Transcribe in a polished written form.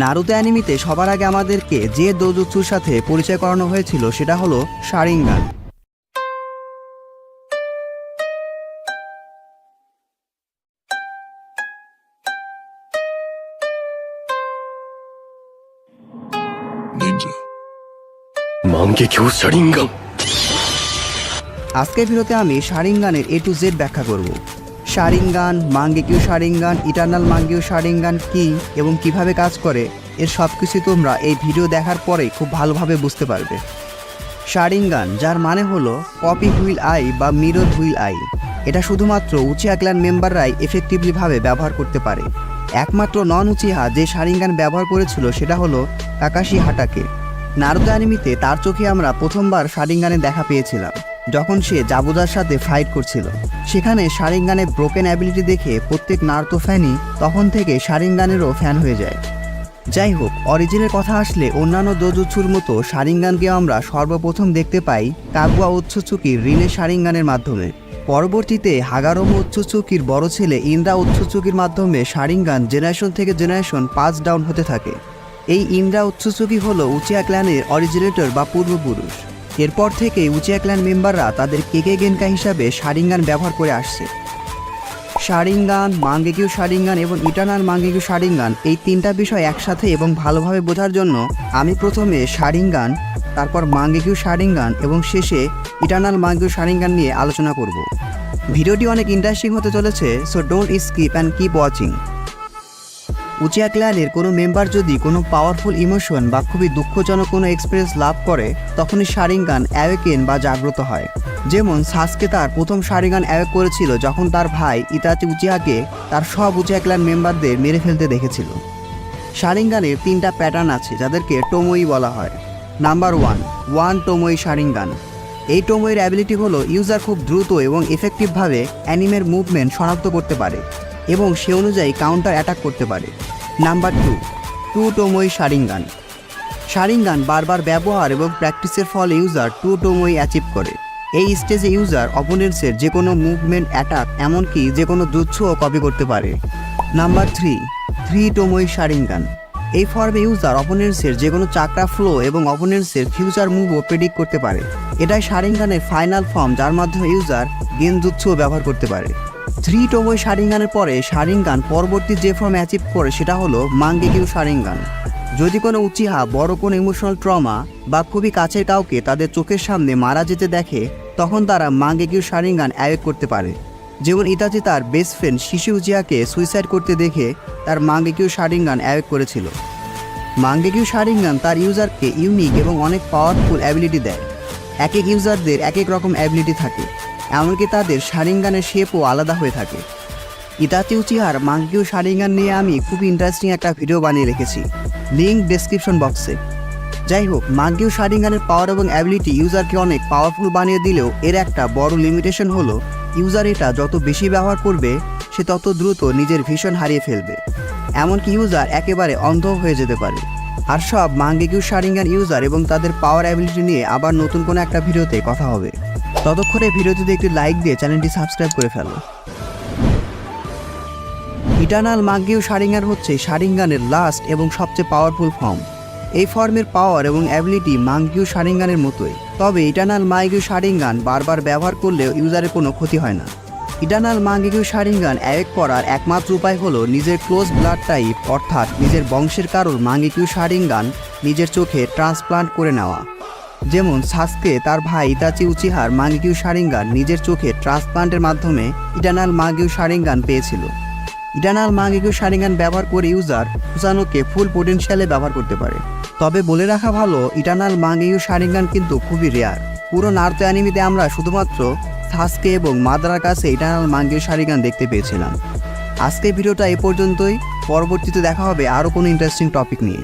Naruto অ্যানিমেতে সবার আগে আমাদেরকে যে দোজুৎসুর সাথে পরিচয় করানো হয়েছিল সেটা হলো শারিঙ্গান। আজকের ভিডিওতে আমি শারিঙ্গানের A to Z ব্যাখ্যা করব। শারিঙ্গান, মাঙ্গেকিউ শারিঙ্গান, ইটারনাল মাঙ্গেকিউ শারিঙ্গান কি এবং কিভাবে কাজ করে এর সব কিছু তোমরা এই ভিডিও দেখার পরে খুব ভালোভাবে বুঝতে পারবে। শারিঙ্গান, যার মানে হলো কপি হুইল আই বা মিরর হুইল আই, এটা শুধুমাত্র উচিহা ক্ল্যান মেম্বাররাই এফেক্টিভলিভাবে ব্যবহার করতে পারে। একমাত্র নন উচিহা যে শারিঙ্গান ব্যবহার করেছিল সেটা হলো কাকাশি হাটাকে। নারুতো অ্যানিমেতে তার চোখে আমরা প্রথমবার শারিঙ্গানের দেখা পেয়েছিলাম যখন সে জাবুজার সাথে ফাইট করছিল। সেখানে শারিঙ্গানের ব্রোকেন অ্যাবিলিটি দেখে প্রত্যেক নারুতো ফ্যানই তখন থেকে শারিঙ্গানেরও ফ্যান হয়ে যায়। যাই হোক, অরিজিনের কথা আসলে অন্যান্য দোজুৎসুর মতো শারিঙ্গানকে আমরা সর্বপ্রথম দেখতে পাই কাগুয়া ওৎসুৎসুকির রিনে শারিঙ্গানের মাধ্যমে। পরবর্তীতে হাগারোমো ওৎসুৎসুকির বড় ছেলে ইন্দ্রা ওৎসুৎসুকির মাধ্যমে শারিঙ্গান জেনারেশন থেকে জেনারেশন পাস ডাউন হতে থাকে। এই ইন্দ্রা ওৎসুৎসুকি হলো উচিহা ক্ল্যানের অরিজিনেটর বা পূর্বপুরুষ। এরপর থেকে উচিহা ক্ল্যান মেম্বাররা তাদের কেকে গেনকা হিসাবে শারিঙ্গান ব্যবহার করে আসছে। শারিঙ্গান, মাঙ্গেকিউ শারিঙ্গান এবং ইটারনাল মাঙ্গেকিউ শারিঙ্গান, এই তিনটা বিষয় একসাথে এবং ভালোভাবে বোঝার জন্য আমি প্রথমে শারিঙ্গান, তারপর মাঙ্গেকিউ শারিঙ্গান এবং শেষে ইটারনাল মাঙ্গেকিউ শারিঙ্গান নিয়ে আলোচনা করব। ভিডিওটি অনেক ইন্টারেস্টিং হতে চলেছে, so don't skip and keep watching. Uchiha ক্ল্যানের কোনো মেম্বার যদি কোনো পাওয়ারফুল ইমোশন বা খুবই দুঃখজনক কোনো এক্সপিরিয়েন্স লাভ করে তখনই শারিঙ্গান অ্যাওয়েকেন বা জাগ্রত হয়। যেমন সাসকে তার প্রথম শারিঙ্গান অ্যাওয়েক করেছিল যখন তার ভাই ইতাচি উচিহাকে তার সব উচিহা ক্ল্যান মেম্বারদের মেরে ফেলতে দেখেছিল। শারিঙ্গানের তিনটা প্যাটার্ন আছে যাদেরকে টোমোই বলা হয়। Number 1 tomoe sharingan. এই টোমোইয়ের অ্যাবিলিটি হলো ইউজার খুব দ্রুত এবং এফেক্টিভভাবে অ্যানিমের মুভমেন্ট শনাক্ত করতে পারে এবং সে অনুযায়ী কাউন্টার অ্যাটাক করতে পারে। Number 2 টোমোই Sharingan. শারিঙ্গান বারবার ব্যবহার এবং প্র্যাকটিসের ফলে ইউজার টোমোই অ্যাচিভ করে। এই স্টেজে ইউজার অপোনেন্টসের যে কোনো মুভমেন্ট, অ্যাটাক, এমনকি যে কোনো জুৎসুও কপি করতে পারে। Number 3 tomoe sharingan. এই ফর্মে ইউজার অপোনেন্টসের যে কোনো চাকরা ফ্লো এবং অপোনেন্টসের ফিউচার মুভও প্রেডিক্ট করতে পারে। এটাই শারিঙ্গানের ফাইনাল ফর্ম, যার মাধ্যমে ইউজার গেনজুৎসুও ব্যবহার করতে পারে। 3 টোমোই শারিঙ্গানের পরে শারিঙ্গান পরবর্তী যে ফর্ম অ্যাচিভ করে সেটা হলো মাঙ্গেকিউ শারিঙ্গান। যদি কোনো উচিহা বড় কোনো ইমোশনাল ট্রমা বা খুবই কাছের কাউকে তাদের চোখের সামনে মারা যেতে দেখে তখন তারা মাঙ্গেকিউ শারিঙ্গান অ্যাওয়েক করতে পারে। যেমন ইতাচি তার বেস্ট ফ্রেন্ড শিশু উচিহাকে সুইসাইড করতে দেখে তার মাঙ্গেকিউ শারিঙ্গান অ্যাওয়েক করেছিল। মাঙ্গেকিউ শারিঙ্গান তার ইউজারকে ইউনিক এবং অনেক পাওয়ারফুল অ্যাবিলিটি দেয়। এক এক ইউজারদের এক এক রকম অ্যাবিলিটি থাকে, এমনকি তাদের শারিঙ্গানের শেপও আলাদা হয়ে থাকে। ইতাচি উচিহার মাঙ্গেকিউ শারিঙ্গান নিয়ে আমি খুব ইন্টারেস্টিং একটা ভিডিও বানিয়ে রেখেছি, লিঙ্ক ডেসক্রিপশন বক্সে। যাই হোক, মাঙ্গেকিউ শারিঙ্গানের পাওয়ার এবং অ্যাবিলিটি ইউজারকে অনেক পাওয়ারফুল বানিয়ে দিলেও এর একটা বড় লিমিটেশন হলো ইউজার এটা যত বেশি ব্যবহার করবে সে তত দ্রুত নিজের ভিশন হারিয়ে ফেলবে, এমনকি ইউজার একেবারে অন্ধ হয়ে যেতে পারে। আর সব মাঙ্গেকিউ শারিঙ্গান ইউজার এবং তাদের পাওয়ার অ্যাবিলিটি নিয়ে আবার নতুন কোনো একটা ভিডিওতে কথা হবে। ততক্ষণে ভিডিওটিতে একটি লাইক দিয়ে চ্যানেলটি সাবস্ক্রাইব করে ফেলো। ইটারনাল মাঙ্গেকিউ শারিঙ্গান হচ্ছে শারিঙ্গানের লাস্ট এবং সবচেয়ে পাওয়ারফুল ফর্ম। এই ফর্মের পাওয়ার এবং অ্যাবিলিটি মাঙ্গেকিউ শারিঙ্গানের মতোই, তবে ইটারনাল মাঙ্গেকিউ শারিঙ্গান বারবার ব্যবহার করলেও ইউজারের কোনো ক্ষতি হয় না। ইটারনাল মাঙ্গেকিউ শারিঙ্গান অ্যাওয়েক করার একমাত্র উপায় হলো নিজের ক্লোজ ব্লাড টাইপ অর্থাৎ নিজের বংশের কারোর মাঙ্গেকিউ শারিঙ্গান নিজের চোখে ট্রান্সপ্লান্ট করে নেওয়া। যেমন সাসকে তার ভাই ইতাচি উচিহার মাঙ্গেকিউ শারিঙ্গান নিজের চোখে ট্রান্সপ্লান্টের মাধ্যমে ইটারনাল মাঙ্গেকিউ শারিঙ্গান পেয়েছিল। ইটারনাল মাঙ্গেকিউ শারিঙ্গান ব্যবহার করে ইউজার সুসানোকে ফুল পোটেনশিয়ালে ব্যবহার করতে পারে। তবে বলে রাখা ভালো, ইটারনাল মাঙ্গেকিউ শারিঙ্গান কিন্তু খুবই রেয়ার। পুরো নারুতো অ্যানিমেতে আমরা শুধুমাত্র সাসকে এবং মাদারার কাছে ইটারনাল মাঙ্গেকিউ শারিঙ্গান দেখতে পেয়েছিলাম। আজকের ভিডিওটা এ পর্যন্তই, পরবর্তীতে দেখা হবে আরও কোনো ইন্টারেস্টিং টপিক নিয়ে।